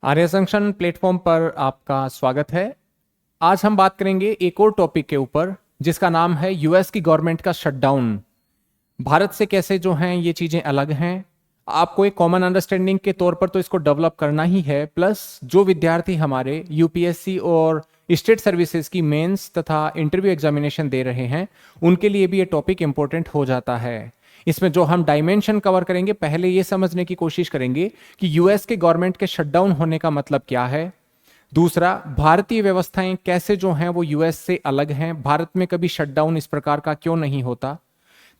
आर्य junction platform पर आपका स्वागत है। आज हम बात करेंगे एक और टॉपिक के ऊपर जिसका नाम है यूएस की गवर्नमेंट का शटडाउन। भारत से कैसे जो हैं ये चीज़ें अलग हैं, आपको एक कॉमन अंडरस्टैंडिंग के तौर पर तो इसको डेवलप करना ही है। प्लस जो विद्यार्थी हमारे यूपीएससी और स्टेट सर्विसेज की मेंस तथा इंटरव्यू एग्जामिनेशन दे रहे हैं उनके लिए भी ये टॉपिक इंपॉर्टेंट हो जाता है। इसमें जो हम डायमेंशन कवर करेंगे, पहले ये समझने की कोशिश करेंगे कि यूएस के गवर्नमेंट के शटडाउन होने का मतलब क्या है। दूसरा, भारतीय व्यवस्थाएं कैसे जो हैं वो यूएस से अलग हैं, भारत में कभी शटडाउन इस प्रकार का क्यों नहीं होता।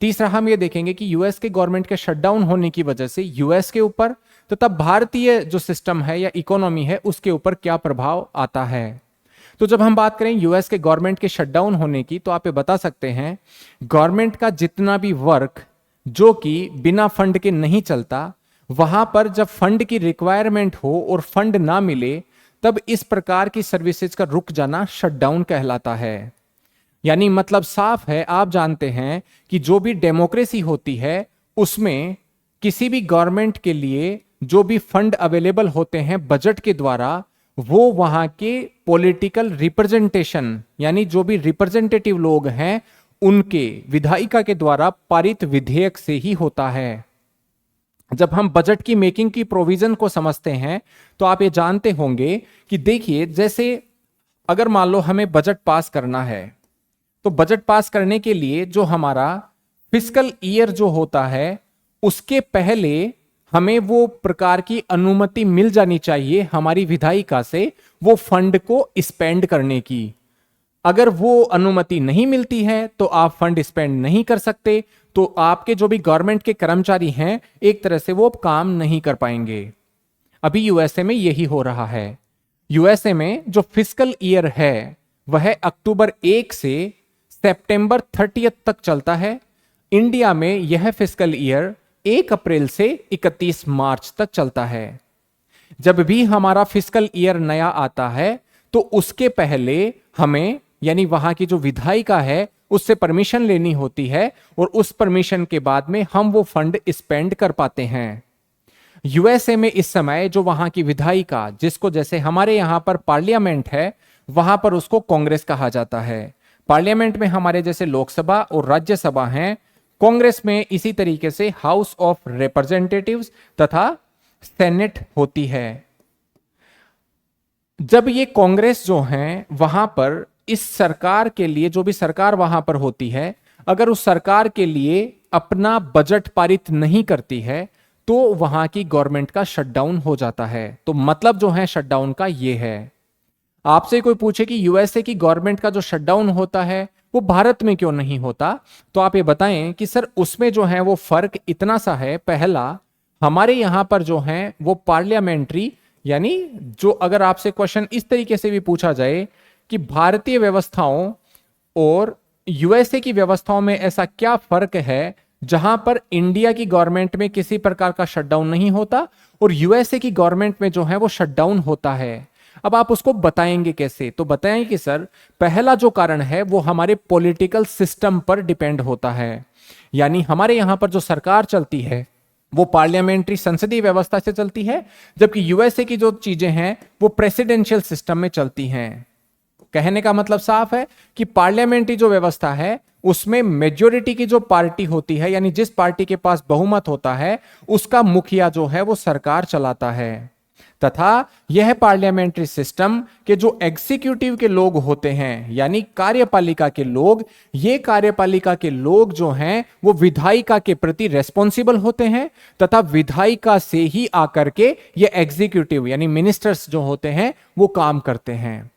तीसरा, हम ये देखेंगे कि यूएस के गवर्नमेंट के शटडाउन होने की वजह से यूएस के ऊपर तथा भारतीय जो सिस्टम है या इकोनॉमी है उसके ऊपर क्या प्रभाव आता है। तो जब हम बात करें यूएस के गवर्नमेंट के शटडाउन होने की, तो आप ये बता सकते हैं गवर्नमेंट का जितना भी वर्क जो कि बिना फंड के नहीं चलता, वहां पर जब फंड की रिक्वायरमेंट हो और फंड ना मिले तब इस प्रकार की सर्विसेज का रुक जाना शटडाउन कहलाता है। यानी मतलब साफ है, आप जानते हैं कि जो भी डेमोक्रेसी होती है उसमें किसी भी गवर्नमेंट के लिए जो भी फंड अवेलेबल होते हैं बजट के द्वारा, वो वहां के पॉलिटिकल रिप्रेजेंटेशन यानी जो भी रिप्रेजेंटेटिव लोग हैं उनके विधायिका के द्वारा पारित विधेयक से ही होता है। जब हम बजट की मेकिंग की प्रोविजन को समझते हैं तो आप ये जानते होंगे कि देखिए, जैसे अगर मान लो हमें बजट पास करना है तो बजट पास करने के लिए जो हमारा फिस्कल ईयर जो होता है उसके पहले हमें वो प्रकार की अनुमति मिल जानी चाहिए हमारी विधायिका से वो फंड को स्पेंड करने की। अगर वो अनुमति नहीं मिलती है तो आप फंड स्पेंड नहीं कर सकते, तो आपके जो भी गवर्नमेंट के कर्मचारी हैं एक तरह से वो काम नहीं कर पाएंगे। अभी यूएसए में यही हो रहा है। यूएसए में जो फिस्कल ईयर है वह अक्टूबर 1 से सितंबर 30 तक चलता है। इंडिया में यह फिस्कल ईयर 1 अप्रैल से 31 मार्च तक चलता है। जब भी हमारा फिस्कल ईयर नया आता है तो उसके पहले हमें यानी वहां की जो विधायिका है उससे परमिशन लेनी होती है और उस परमिशन के बाद में हम वो फंड स्पेंड कर पाते हैं। यूएसए में इस समय जो वहां की विधायिका, जिसको जैसे हमारे यहां पर पार्लियामेंट है वहां पर उसको कांग्रेस कहा जाता है। पार्लियामेंट में हमारे जैसे लोकसभा और राज्यसभा हैं, कांग्रेस में इसी तरीके से हाउस ऑफ रिप्रेजेंटेटिव्स तथा सेनेट होती है। जब ये कांग्रेस जो है वहां पर इस सरकार के लिए, जो भी सरकार वहां पर होती है, अगर उस सरकार के लिए अपना बजट पारित नहीं करती है तो वहां की गवर्नमेंट का शटडाउन हो जाता है। तो मतलब जो है शटडाउन का ये है। आपसे कोई पूछे कि यूएसए की गवर्नमेंट का जो शटडाउन होता है वो भारत में क्यों नहीं होता, तो आप ये बताएं कि सर उसमें जो है वो फर्क इतना सा है। पहला, हमारे यहां पर जो है वो पार्लियामेंट्री, यानी जो अगर आपसे क्वेश्चन इस तरीके से भी पूछा जाए कि भारतीय व्यवस्थाओं और यूएसए की व्यवस्थाओं में ऐसा क्या फर्क है जहां पर इंडिया की गवर्नमेंट में किसी प्रकार का शटडाउन नहीं होता और यूएसए की गवर्नमेंट में जो है वो शटडाउन होता है। अब आप उसको बताएंगे कैसे, तो बताएं कि सर पहला जो कारण है वो हमारे पॉलिटिकल सिस्टम पर डिपेंड होता है। यानी हमारे यहां पर जो सरकार चलती है वो पार्लियामेंट्री संसदीय व्यवस्था से चलती है, जबकि यूएसए की जो चीजें हैं वो प्रेसिडेंशियल सिस्टम में चलती हैं। कहने का मतलब साफ है कि पार्लियामेंट्री जो व्यवस्था है उसमें मेजॉरिटी की जो पार्टी होती है, यानी जिस पार्टी के पास बहुमत होता है उसका मुखिया जो है वो सरकार चलाता है। तथा यह पार्लियामेंट्री सिस्टम के जो एग्जीक्यूटिव के लोग होते हैं यानी कार्यपालिका के लोग, ये कार्यपालिका के लोग जो हैं वो विधायिका के प्रति रेस्पॉन्सिबल होते हैं तथा विधायिका से ही आकर के ये एग्जीक्यूटिव यानी मिनिस्टर्स जो होते हैं वो काम करते हैं।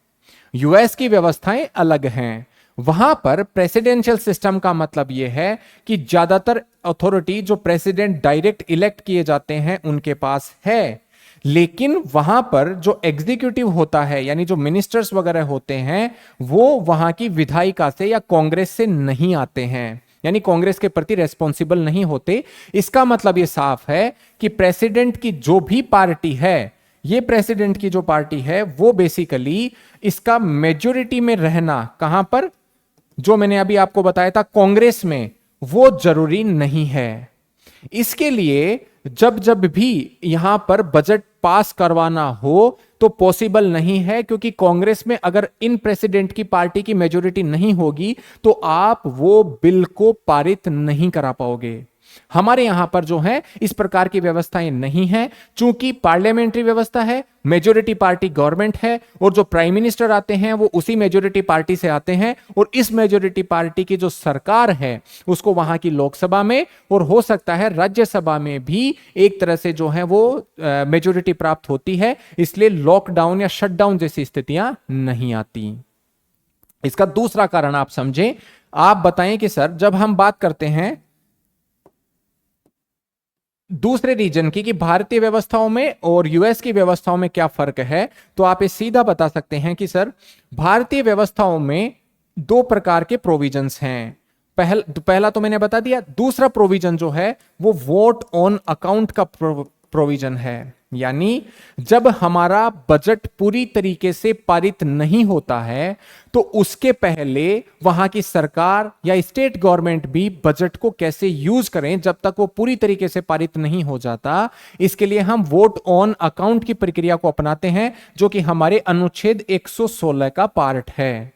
यूएस की व्यवस्थाएं अलग हैं। वहां पर प्रेसिडेंशियल सिस्टम का मतलब यह है कि ज्यादातर अथॉरिटी जो प्रेसिडेंट डायरेक्ट इलेक्ट किए जाते हैं उनके पास है, लेकिन वहां पर जो एग्जीक्यूटिव होता है यानी जो मिनिस्टर्स वगैरह होते हैं वो वहां की विधायिका से या कांग्रेस से नहीं आते हैं, यानी कांग्रेस के प्रति रेस्पॉन्सिबल नहीं होते। इसका मतलब यह साफ है कि प्रेसिडेंट की जो भी पार्टी है, ये प्रेसिडेंट की जो पार्टी है वो बेसिकली इसका मेजॉरिटी में रहना कहां पर, जो मैंने अभी आपको बताया था कांग्रेस में, वो जरूरी नहीं है। इसके लिए जब जब भी यहां पर बजट पास करवाना हो तो पॉसिबल नहीं है, क्योंकि कांग्रेस में अगर इन प्रेसिडेंट की पार्टी की मेजोरिटी नहीं होगी तो आप वो बिल को पारित नहीं करा पाओगे। हमारे यहां पर जो है इस प्रकार की व्यवस्थाएं नहीं है, चूंकि पार्लियामेंट्री व्यवस्था है, मेजोरिटी पार्टी गवर्नमेंट है, और जो प्राइम मिनिस्टर आते हैं वो उसी मेजोरिटी पार्टी से आते हैं, और इस मेजोरिटी पार्टी की जो सरकार है उसको वहां की लोकसभा में और हो सकता है राज्यसभा में भी एक तरह से जो है वो मेजोरिटी प्राप्त होती है, इसलिए लॉकडाउन या शटडाउन जैसी स्थितियां नहीं आती। इसका दूसरा कारण आप समझें, आप बताएं कि सर जब हम बात करते हैं दूसरे रीजन की कि भारतीय व्यवस्थाओं में और यूएस की व्यवस्थाओं में क्या फर्क है, तो आप ये सीधा बता सकते हैं कि सर भारतीय व्यवस्थाओं में दो प्रकार के प्रोविजंस हैं। पहला तो मैंने बता दिया, दूसरा प्रोविजन जो है वो वोट ऑन अकाउंट का प्रोविजन है, यानी जब हमारा बजट पूरी तरीके से पारित नहीं होता है तो उसके पहले वहां की सरकार या स्टेट गवर्नमेंट भी बजट को कैसे यूज करें जब तक वो पूरी तरीके से पारित नहीं हो जाता, इसके लिए हम वोट ऑन अकाउंट की प्रक्रिया को अपनाते हैं, जो कि हमारे अनुच्छेद 116 का पार्ट है।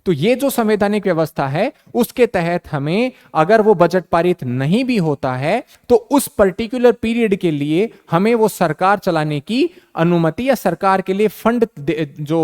तो ये जो संवैधानिक व्यवस्था है उसके तहत हमें अगर वो बजट पारित नहीं भी होता है तो उस पर्टिकुलर पीरियड के लिए हमें वो सरकार चलाने की अनुमति या सरकार के लिए फंड जो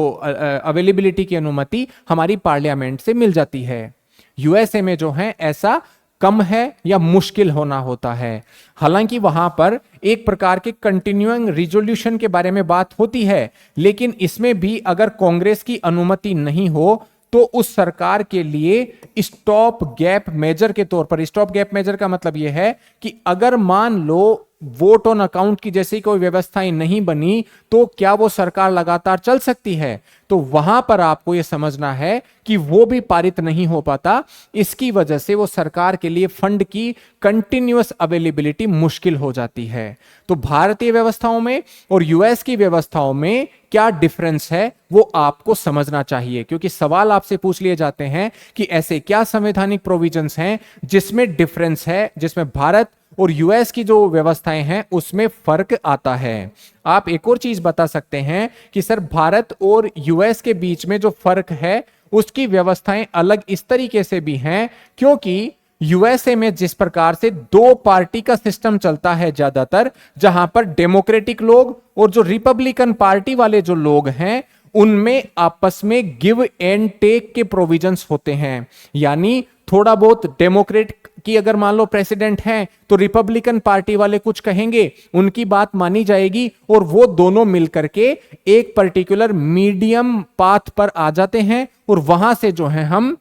अवेलेबिलिटी की अनुमति हमारी पार्लियामेंट से मिल जाती है। यूएसए में जो है ऐसा कम है या मुश्किल होना होता है। हालांकि वहां पर एक प्रकार के कंटिन्यूइंग रिजोल्यूशन के बारे में बात होती है, लेकिन इसमें भी अगर कांग्रेस की अनुमति नहीं हो तो उस सरकार के लिए स्टॉप गैप मेजर के तौर पर, स्टॉप गैप मेजर का मतलब यह है कि अगर मान लो वोट ऑन अकाउंट की जैसी कोई व्यवस्थाएं नहीं बनी तो क्या वो सरकार लगातार चल सकती है, तो वहां पर आपको यह समझना है कि वो भी पारित नहीं हो पाता। इसकी वजह से वो सरकार के लिए फंड की कंटिन्यूअस अवेलेबिलिटी मुश्किल हो जाती है। तो भारतीय व्यवस्थाओं में और यूएस की व्यवस्थाओं में क्या डिफरेंस है वो आपको समझना चाहिए, क्योंकि सवाल आपसे पूछ लिए जाते हैं कि ऐसे क्या संवैधानिक प्रोविजंस हैं जिसमें डिफरेंस है, जिसमें भारत और यूएस की जो व्यवस्थाएं हैं उसमें फर्क आता है। आप एक और चीज बता सकते हैं कि सर भारत और यूएस के बीच में जो फर्क है उसकी व्यवस्थाएं अलग इस तरीके से भी हैं, क्योंकि यूएसए में जिस प्रकार से दो पार्टी का सिस्टम चलता है ज्यादातर, जहां पर डेमोक्रेटिक लोग और जो रिपब्लिकन पार्टी वाले जो लोग हैं उनमें आपस में गिव एंड टेक के प्रोविजंस होते हैं, यानी थोड़ा बहुत डेमोक्रेट की अगर मान लो प्रेसिडेंट हैं तो रिपब्लिकन पार्टी वाले कुछ कहेंगे, उनकी बात मानी जाएगी और वो दोनों मिलकर के एक पर्टिकुलर मीडियम पाथ पर आ जाते हैं और वहां से जो है हम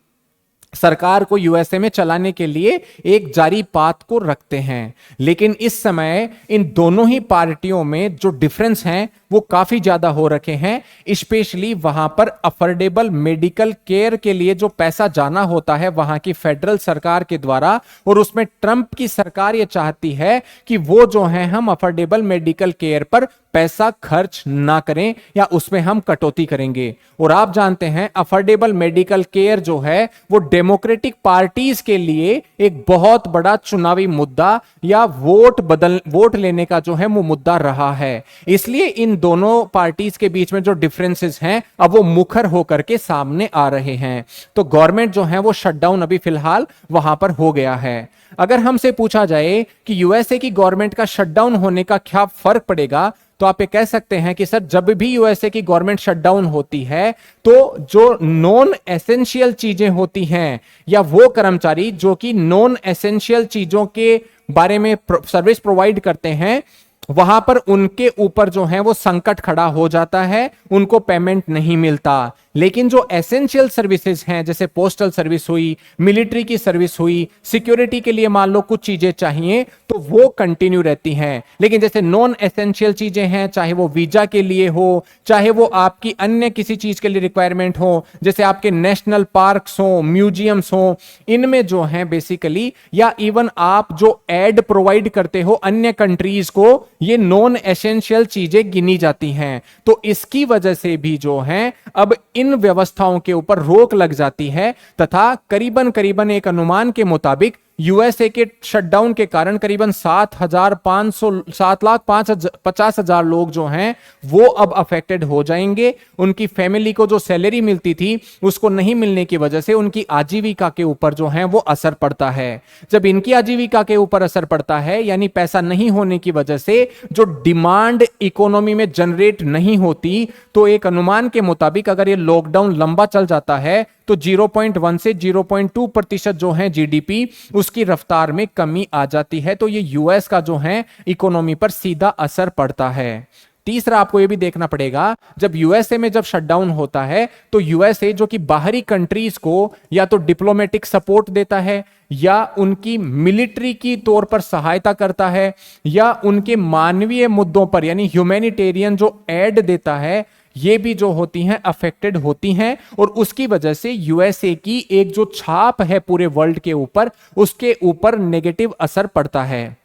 सरकार को यूएसए में चलाने के लिए एक जारी पाथ को रखते हैं। लेकिन इस समय इन दोनों ही पार्टियों में जो डिफरेंस हैं वो काफी ज्यादा हो रखे हैं, स्पेशली वहां पर अफोर्डेबल मेडिकल केयर के लिए जो पैसा जाना होता है वहां की फेडरल सरकार के द्वारा, और उसमें ट्रंप की सरकार ये चाहती है कि वो जो है हम अफोर्डेबल मेडिकल केयर पर पैसा खर्च ना करें या उसमें हम कटौती करेंगे। और आप जानते हैं अफोर्डेबल मेडिकल केयर जो है वो डेमोक्रेटिक पार्टीज के लिए एक बहुत बड़ा चुनावी मुद्दा या वोट लेने का जो है वो मुद्दा रहा है। इसलिए इन दोनों पार्टीज के बीच में जो डिफरेंसेस हैं अब वो मुखर होकर के सामने आ रहे हैं। तो गवर्नमेंट जो है वो शटडाउन अभी फिलहाल वहां पर हो गया है। अगर हमसे पूछा जाए कि यूएसए की गवर्नमेंट का शटडाउन होने का क्या फर्क पड़ेगा, तो आप ये कह सकते हैं कि सर जब भी यूएसए की गवर्नमेंट शटडाउन होती है तो जो नॉन एसेंशियल चीजें होती हैं या वो कर्मचारी जो कि नॉन एसेंशियल चीजों के बारे में सर्विस प्रोवाइड करते हैं वहां पर उनके ऊपर जो है वो संकट खड़ा हो जाता है, उनको पेमेंट नहीं मिलता। लेकिन जो एसेंशियल सर्विसेज हैं जैसे पोस्टल सर्विस हुई, मिलिट्री की सर्विस हुई, सिक्योरिटी के लिए मान लो कुछ चीजें चाहिए तो वो कंटिन्यू रहती हैं। लेकिन जैसे नॉन एसेंशियल चीजें हैं, चाहे वो वीजा के लिए हो, चाहे वो आपकी अन्य किसी चीज के लिए रिक्वायरमेंट हो, जैसे आपके नेशनल पार्क्स हो, म्यूजियम्स हो, इनमें जो है बेसिकली, या इवन आप जो एड प्रोवाइड करते हो अन्य कंट्रीज को, ये नॉन एसेंशियल चीजें गिनी जाती हैं। तो इसकी वजह से भी जो है अब इन व्यवस्थाओं के ऊपर रोक लग जाती है तथा करीबन करीबन एक अनुमान के मुताबिक यूएसए के शटडाउन के कारण करीबन 7,50,000 लोग जो हैं वो अब अफेक्टेड हो जाएंगे। उनकी फैमिली को जो सैलरी मिलती थी उसको नहीं मिलने की वजह से उनकी आजीविका के ऊपर जो है वो असर पड़ता है। जब इनकी आजीविका के ऊपर असर पड़ता है यानी पैसा नहीं होने की वजह से जो डिमांड इकोनॉमी में जनरेट नहीं होती, तो एक अनुमान के मुताबिक अगर ये लॉकडाउन लंबा चल जाता है तो 0.1 से 0.2% जो है जीडीपी उसकी रफ्तार में कमी आ जाती है। तो ये यूएस का जो है इकोनॉमी पर सीधा असर पड़ता है। तीसरा आपको ये भी देखना पड़ेगा, जब यूएसए में जब शटडाउन होता है तो यूएसए जो कि बाहरी कंट्रीज को या तो डिप्लोमेटिक सपोर्ट देता है या उनकी मिलिट्री की तौर पर सहायता करता है या उनके मानवीय मुद्दों पर यानी ह्यूमैनिटेरियन जो एड देता है, ये भी जो होती हैं अफेक्टेड होती हैं। और उसकी वजह से यूएसए की एक जो छाप है पूरे वर्ल्ड के ऊपर, उसके ऊपर नेगेटिव असर पड़ता है।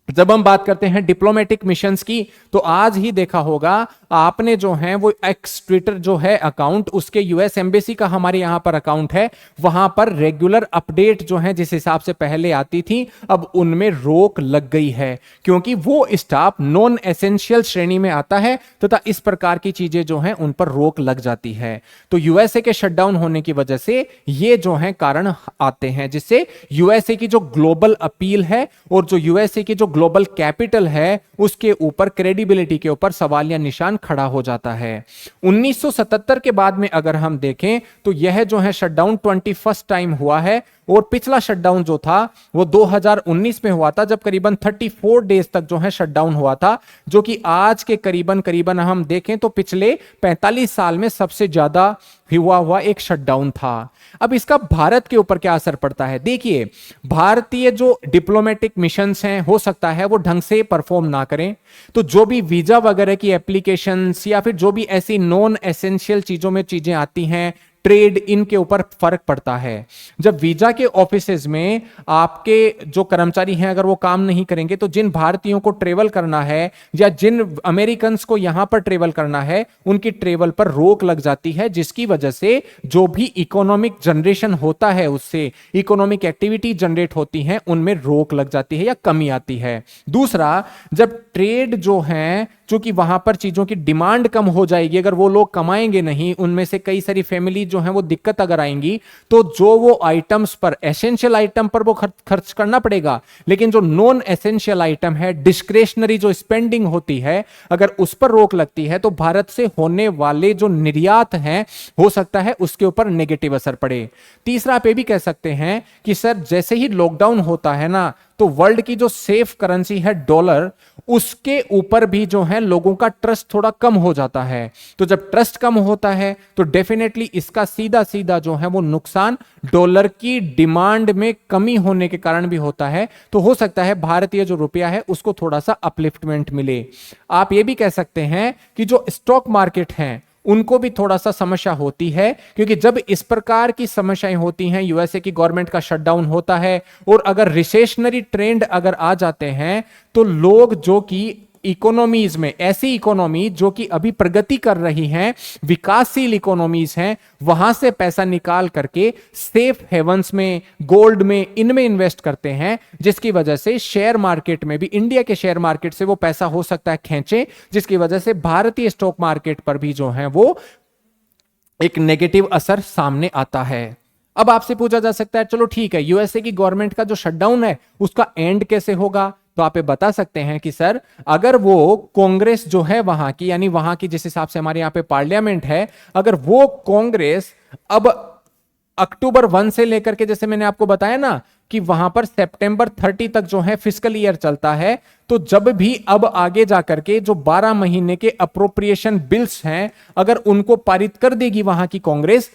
जब हम बात करते हैं डिप्लोमेटिक मिशंस की, तो आज ही देखा होगा आपने जो है वो एक्स ट्विटर जो है अकाउंट, उसके यूएस एम्बेसी का हमारे यहां पर अकाउंट है, वहां पर रेगुलर अपडेट जो है जिस हिसाब से पहले आती थी अब उनमें रोक लग गई है, क्योंकि वो स्टाफ नॉन एसेंशियल श्रेणी में आता है तथा इस प्रकार की चीजें जो हैं उन पर रोक लग जाती है। तो यूएसए के शटडाउन होने की वजह से ये जो है कारण आते हैं, जिससे यूएसए की जो ग्लोबल अपील है और जो यूएसए की जो ग्लोबल कैपिटल है उसके ऊपर क्रेडिबिलिटी के ऊपर सवालिया निशान खड़ा हो जाता है। 1977 के बाद में अगर हम देखें तो यह जो है शटडाउन 21st टाइम हुआ है और पिछला शटडाउन जो था वो 2019 में हुआ था, जब करीबन 34 डेज तक जो है शटडाउन हुआ था, जो कि आज के करीबन हम देखें तो पिछले 45 साल में सबसे ज्यादा हुआ एक शटडाउन था। अब इसका भारत के ऊपर क्या असर पड़ता है? देखिए, भारतीय जो डिप्लोमेटिक मिशंस हैं हो सकता है वो ढंग से परफॉर्म ना करें, तो जो भी वीजा वगैरह की एप्लीकेशंस या फिर जो भी ऐसी नॉन एसेंशियल चीजों में चीजें आती हैं, ट्रेड, इनके ऊपर फर्क पड़ता है। जब वीजा के ऑफिसेज में आपके जो कर्मचारी हैं अगर वो काम नहीं करेंगे तो जिन भारतीयों को ट्रेवल करना है या जिन अमेरिकन को यहां पर ट्रेवल करना है उनकी ट्रेवल पर रोक लग जाती है, जिसकी वजह से जो भी इकोनॉमिक जनरेशन होता है, उससे इकोनॉमिक एक्टिविटी जनरेट होती है उनमें रोक लग जाती है या कमी आती है। दूसरा, जब ट्रेड जो है, चूंकि वहां पर चीजों की डिमांड कम हो जाएगी, अगर वो लोग कमाएंगे नहीं, उनमें से कई सारी फैमिली जो है वो दिक्कत अगर आएंगी, तो जो वो आइटम्स पर, एसेंशियल आइटम पर वो खर्च करना पड़ेगा, लेकिन जो नॉन एसेंशियल आइटम है, डिस्क्रेशनरी जो स्पेंडिंग होती है, अगर उस पर रोक लगती है तो भारत से होने वाले जो निर्यात हैं हो सकता है उसके ऊपर नेगेटिव असर पड़े। तीसरा, आप ये भी कह सकते हैं कि सर जैसे ही लॉकडाउन होता है ना, तो वर्ल्ड की जो सेफ करेंसी है डॉलर, उसके ऊपर भी जो है लोगों का ट्रस्ट थोड़ा कम हो जाता है। तो जब ट्रस्ट कम होता है तो डेफिनेटली इसका सीधा सीधा जो है वो नुकसान डॉलर की डिमांड में कमी होने के कारण भी होता है। तो हो सकता है भारतीय जो रुपया है उसको थोड़ा सा अपलिफ्टमेंट मिले। आप ये भी कह सकते हैं कि जो स्टॉक मार्केट है उनको भी थोड़ा सा समस्या होती है, क्योंकि जब इस प्रकार की समस्याएं होती हैं, यूएसए की गवर्नमेंट का शटडाउन होता है और अगर रिसेशनरी ट्रेंड अगर आ जाते हैं, तो लोग जो कि इकोनॉमीज में, ऐसी इकोनॉमी जो कि अभी प्रगति कर रही हैं, विकासशील इकोनॉमीज हैं, वहां से पैसा निकाल करके सेफ हेवंस में, गोल्ड में, इनमें इन्वेस्ट करते हैं, जिसकी वजह से शेयर मार्केट में भी, इंडिया के शेयर मार्केट से वो पैसा हो सकता है खींचे, जिसकी वजह से भारतीय स्टॉक मार्केट पर भी जो है वो एक नेगेटिव असर सामने आता है। अब आपसे पूछा जा सकता है, चलो ठीक है, यूएसए की गवर्नमेंट का जो शटडाउन है उसका एंड कैसे होगा? तो आप ये बता सकते हैं कि सर अगर वो कांग्रेस जो है वहां की, यानी वहां की जिस हिसाब से हमारे यहां पे पार्लियामेंट है, अगर वो कांग्रेस अब अक्टूबर 1 से लेकर के, जैसे मैंने आपको बताया ना कि वहां पर सितंबर 30 तक जो है फिस्कल ईयर चलता है, तो जब भी अब आगे जाकर के जो 12 महीने के अप्रोप्रिएशन बिल्स हैं अगर उनको पारित कर देगी वहां की कांग्रेस,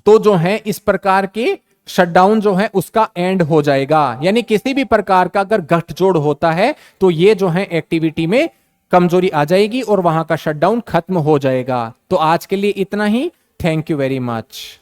तो जो है इस प्रकार के शटडाउन जो है उसका एंड हो जाएगा। यानी किसी भी प्रकार का अगर गठजोड़ होता है तो ये जो है एक्टिविटी में कमजोरी आ जाएगी और वहां का शटडाउन खत्म हो जाएगा। तो आज के लिए इतना ही। Thank you very much.